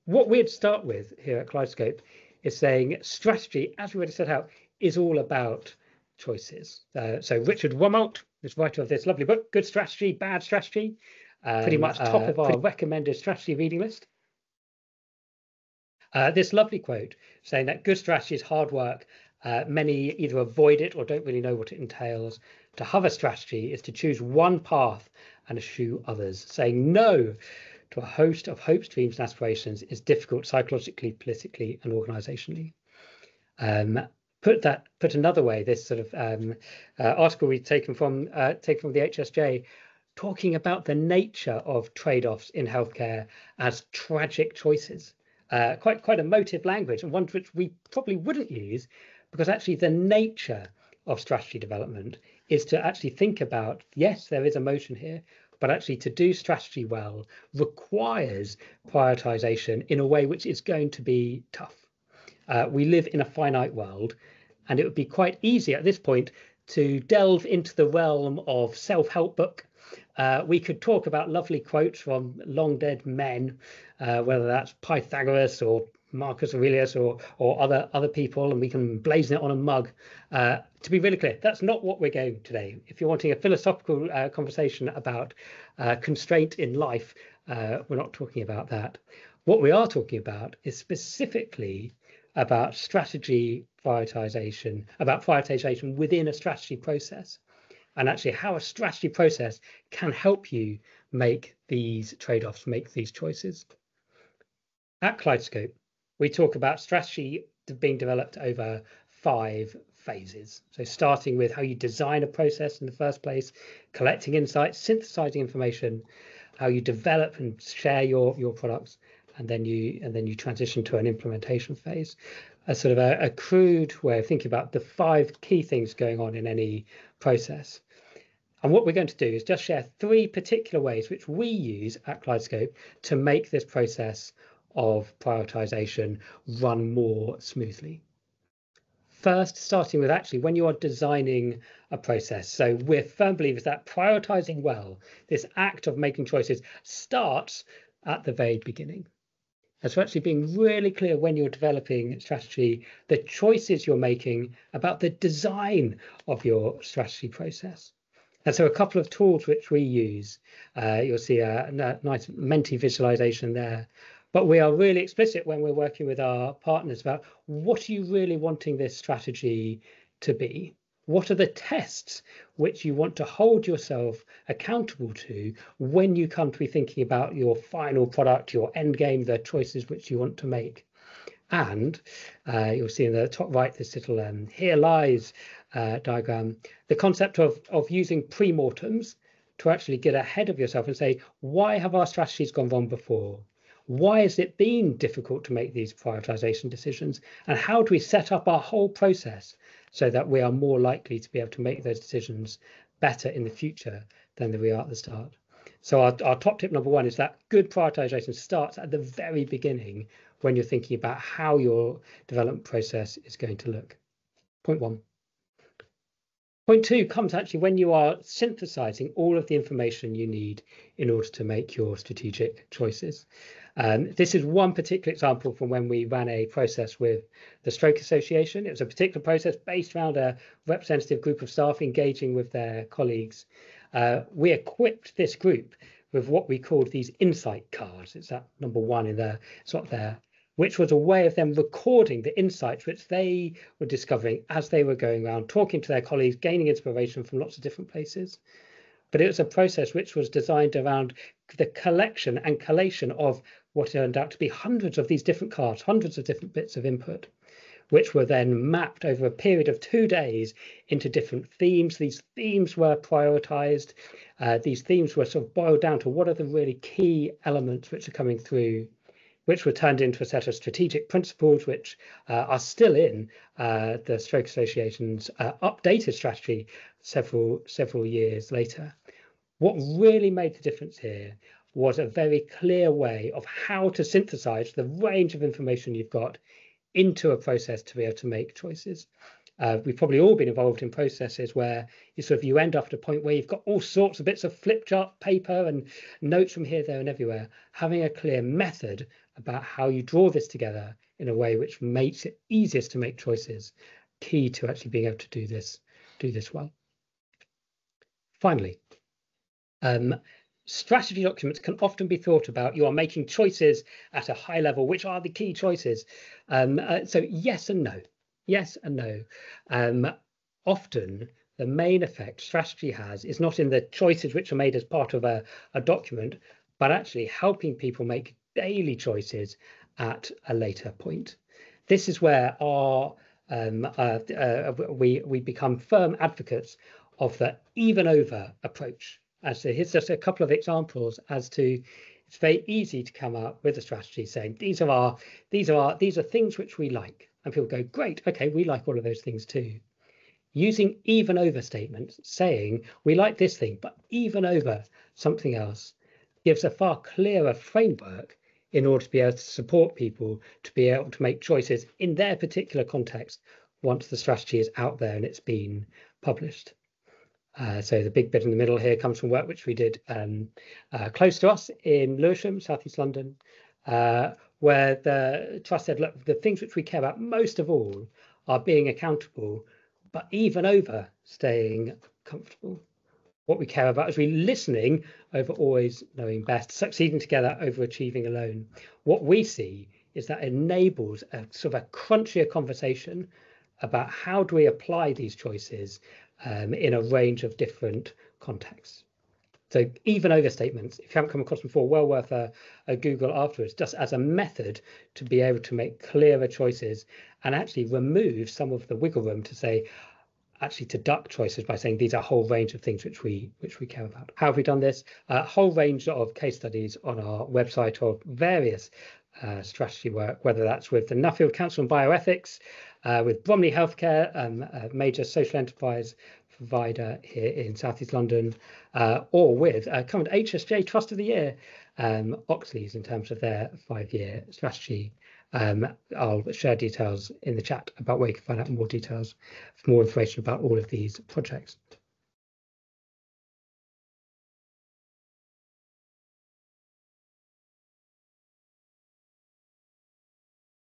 what we'd start with here at Kaleidoscope is saying strategy, as we already set out, is all about choices. So Richard Rumelt, this writer of this lovely book, Good Strategy, Bad Strategy, pretty much top of our recommended strategy reading list. This lovely quote saying that good strategy is hard work. Many either avoid it or don't really know what it entails. To have a strategy is to choose one path and eschew others. Saying no to a host of hopes, dreams, and aspirations is difficult psychologically, politically, and organisationally. Put another way, this sort of article we've taken from the HSJ, talking about the nature of trade-offs in healthcare as tragic choices. Quite emotive language, and one which we probably wouldn't use, because actually the nature of strategy development is to actually think about, yes, there is emotion here, but actually to do strategy well requires prioritization in a way which is going to be tough. We live in a finite world, and it would be quite easy at this point to delve into the realm of self-help book. We could talk about lovely quotes from long dead men, whether that's Pythagoras or Marcus Aurelius or other people, and we can blazon it on a mug. To be really clear, that's not what we're going today. If you're wanting a philosophical conversation about constraint in life, we're not talking about that. What we are talking about is specifically about strategy prioritization, about prioritization within a strategy process, and actually how a strategy process can help you make these trade-offs, make these choices. At Kaleidoscope, we talk about strategy being developed over 5 phases. So starting with how you design a process in the first place, collecting insights, synthesizing information, how you develop and share your products, and then you transition to an implementation phase. A sort of a crude way of thinking about the 5 key things going on in any process. And what we're going to do is just share 3 particular ways which we use at Kaleidoscope to make this process of prioritization run more smoothly. First, starting with actually when you are designing a process. So we're firm believers that prioritizing well, this act of making choices, starts at the very beginning. And so actually being really clear when you're developing strategy, the choices you're making about the design of your strategy process. And so a couple of tools which we use, you'll see a nice Menti visualization there, but we are really explicit when we're working with our partners about what are you really wanting this strategy to be? What are the tests which you want to hold yourself accountable to when you come to be thinking about your final product, your end game, the choices which you want to make? And you'll see in the top right this little here lies diagram, the concept of using pre-mortems to actually get ahead of yourself and say, why have our strategies gone wrong before? Why has it been difficult to make these prioritization decisions? And how do we set up our whole process so that we are more likely to be able to make those decisions better in the future than we are at the start? So our top tip number 1 is that good prioritization starts at the very beginning when you're thinking about how your development process is going to look. Point 1. Point 2 comes actually when you are synthesizing all of the information you need in order to make your strategic choices. This is one particular example from when we ran a process with the Stroke Association. It was a particular process based around a representative group of staff engaging with their colleagues. We equipped this group with what we called these insight cards. It's that number 1 in there, it's not there, which was a way of them recording the insights which they were discovering as they were going around, talking to their colleagues, gaining inspiration from lots of different places. But it was a process which was designed around the collection and collation of what turned out to be hundreds of these different cards, hundreds of different bits of input, which were then mapped over a period of 2 days into different themes. These themes were prioritized. These themes were sort of boiled down to what are the really key elements which are coming through, which were turned into a set of strategic principles, which are still in the Stroke Association's updated strategy several years later. What really made the difference here was a very clear way of how to synthesize the range of information you've got into a process to be able to make choices. We've probably all been involved in processes where you end up at a point where you've got all sorts of bits of flip chart paper and notes from here, there, and everywhere. Having a clear method about how you draw this together in a way which makes it easiest to make choices, key to actually being able to do this well. Finally, strategy documents can often be thought about. You are making choices at a high level. Which are the key choices? So yes and no. Yes and no. Often the main effect strategy has is not in the choices which are made as part of a document, but actually helping people make daily choices at a later point. This is where we become firm advocates of the even over approach. So here's just a couple of examples as to it's very easy to come up with a strategy saying these are things which we like, and people go, great, okay, we like all of those things too. Using even over statements, saying we like this thing, but even over something else, gives a far clearer framework in order to be able to support people to be able to make choices in their particular context once the strategy is out there and it's been published. So the big bit in the middle here comes from work which we did close to us in Lewisham, South East London, where the trust said, look, the things which we care about most of all are being accountable, but even over staying comfortable. What we care about is really listening over always knowing best, succeeding together over achieving alone. What we see is that enables a sort of a crunchier conversation about how do we apply these choices in a range of different contexts. So even over statements, if you haven't come across them before, well worth a Google afterwards, just as a method to be able to make clearer choices and actually remove some of the wiggle room to say, actually to duck choices by saying these are a whole range of things which we care about. How have we done this? A whole range of case studies on our website of various strategy work, whether that's with the Nuffield Council on Bioethics, with Bromley Healthcare, a major social enterprise provider here in South East London, or with current HSJ Trust of the Year, Oxley's, in terms of their 5-year strategy. I'll share details in the chat about where you can find out more details, more information about all of these projects.